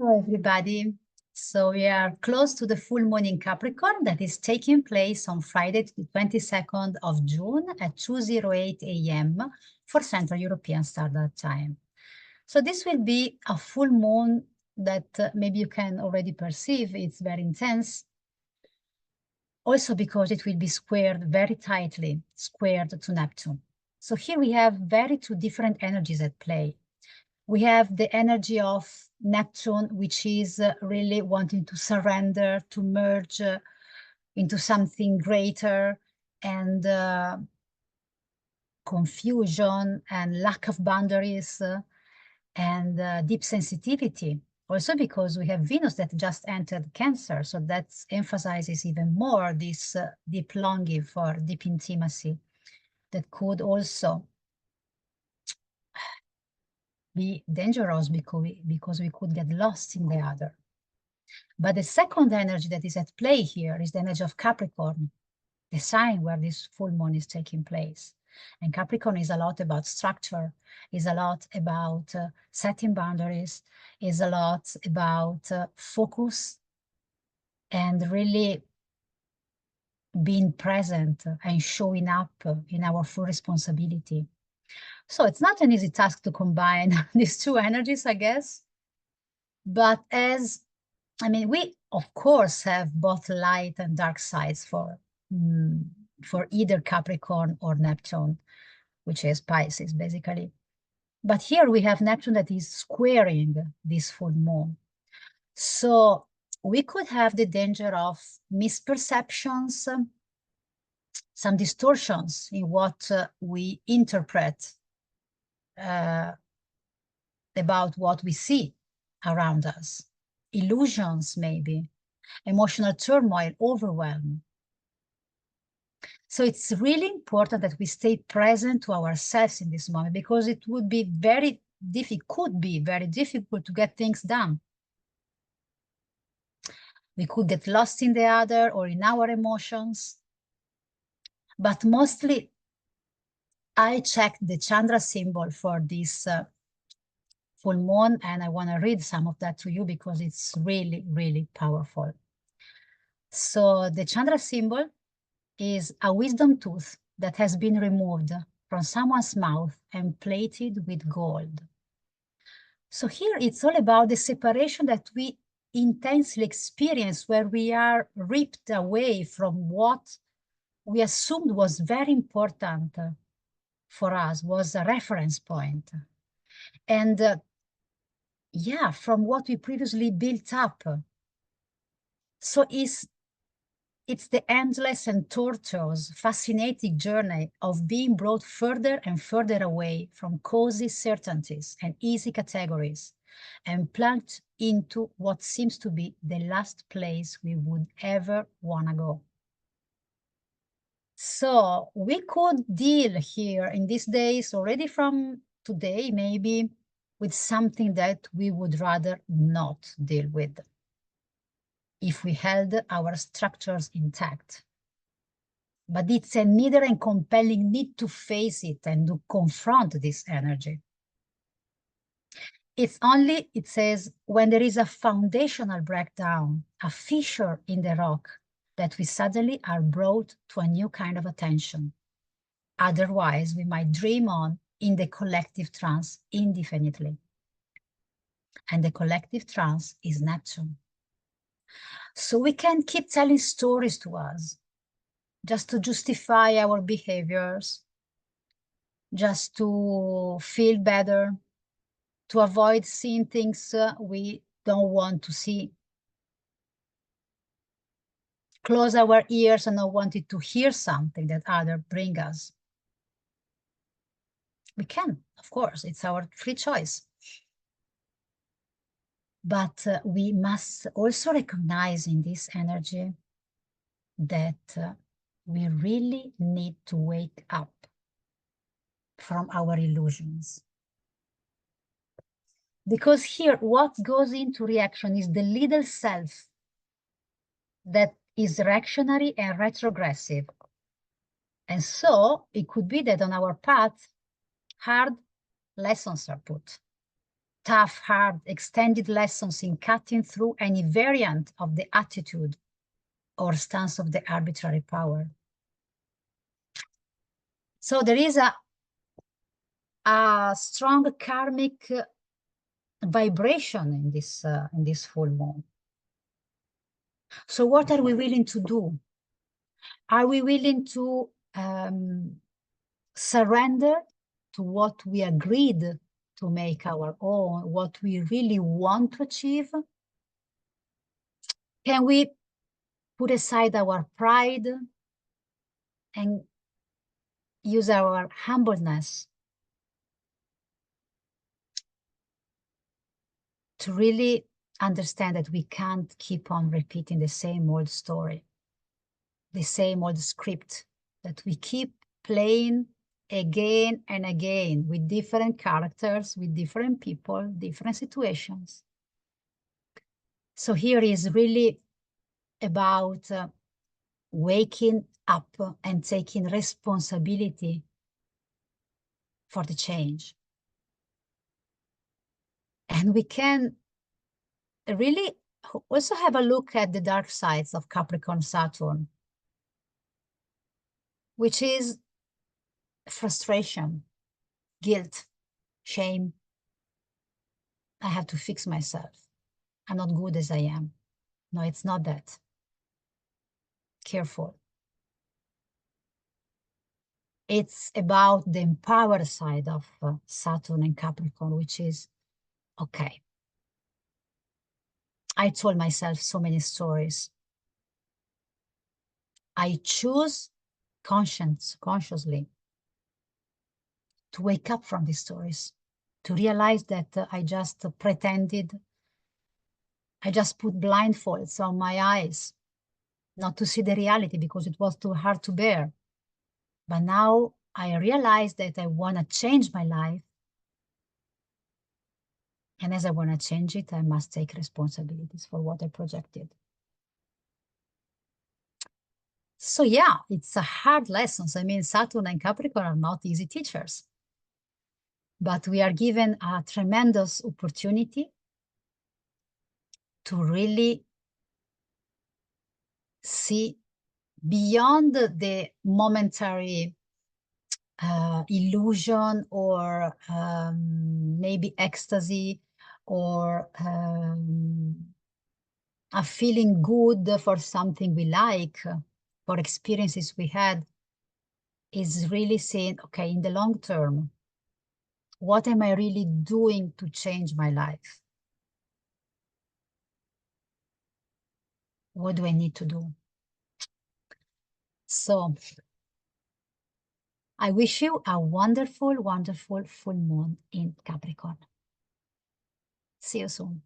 Hello, everybody. So we are close to the full moon in Capricorn that is taking place on Friday, the 22nd of June at 2:08 a.m. for Central European Standard Time. So this will be a full moon that maybe you can already perceive. It's very intense. Also because it will be squared very tightly, squared to Neptune. So here we have very two different energies at play. We have the energy of Neptune, which is really wanting to surrender, to merge into something greater, and confusion and lack of boundaries and deep sensitivity. Also because we have Venus that just entered Cancer, so that emphasizes even more this deep longing for deep intimacy that could also be dangerous because we could get lost in the other. But the second energy that is at play here is the energy of Capricorn, the sign where this full moon is taking place. And Capricorn is a lot about structure, is a lot about setting boundaries, is a lot about focus and really being present and showing up in our full responsibility. So it's not an easy task to combine these two energies, I guess. But we of course have both light and dark sides for either Capricorn or Neptune, which is Pisces, basically. But here we have Neptune that is squaring this full moon. So we could have the danger of misperceptions, some distortions in what we interpret about what we see around us. Illusions, maybe, emotional turmoil, overwhelm. So it's really important that we stay present to ourselves in this moment, because it would be could be very difficult to get things done. We could get lost in the other or in our emotions. But mostly, I checked the Chandra symbol for this full moon, and I want to read some of that to you because it's really, really powerful. So the Chandra symbol is a wisdom tooth that has been removed from someone's mouth and plated with gold. So here it's all about the separation that we intensely experience, where we are ripped away from what we assumed was very important for us, was a reference point. And yeah, from what we previously built up. So it's the endless and tortuous, fascinating journey of being brought further and further away from cozy certainties and easy categories and plunged into what seems to be the last place we would ever want to go. So we could deal here in these days, already from today, maybe, with something that we would rather not deal with if we held our structures intact. But it's a neither and compelling need to face it and to confront this energy. It's only, it says, when there is a foundational breakdown, a fissure in the rock, that we suddenly are brought to a new kind of attention. Otherwise, we might dream on in the collective trance indefinitely. And the collective trance is Neptune. So we can keep telling stories to us, just to justify our behaviors, just to feel better, to avoid seeing things we don't want to see. Close our ears and not wanting to hear something that others bring us. We can, of course, it's our free choice. But we must also recognize in this energy that we really need to wake up from our illusions. Because here, what goes into reaction is the little self that is reactionary and retrogressive. And so it could be that on our path, hard lessons are put. tough, hard, extended lessons in cutting through any variant of the attitude or stance of the arbitrary power. So there is a strong karmic vibration in this full moon. So what are we willing to do? Are we willing to surrender to what we agreed to make our own, what we really want to achieve? Can we put aside our pride and use our humbleness to really understand that we can't keep on repeating the same old story, the same old script that we keep playing again and again with different characters, with different people, different situations? So here is really about waking up and taking responsibility for the change. And we can really also have a look at the dark sides of Capricorn Saturn, which is frustration, guilt, shame. I have to fix myself. I'm not good as I am. No, it's not that. Careful. It's about the empowered side of Saturn and Capricorn, which is, okay, I told myself so many stories. I choose consciously to wake up from these stories, to realize that I just pretended, I just put blindfolds on my eyes, not to see the reality because it was too hard to bear. But now I realize that I want to change my life. And as I want to change it, I must take responsibilities for what I projected. So yeah, it's a hard lesson. I mean, Saturn and Capricorn are not easy teachers. But we are given a tremendous opportunity to really see beyond the momentary illusion or maybe ecstasy or a feeling good for something we like, for experiences we had, is really saying, okay, in the long term, what am I really doing to change my life? What do I need to do? So I wish you a wonderful, wonderful full moon in Capricorn. See you soon.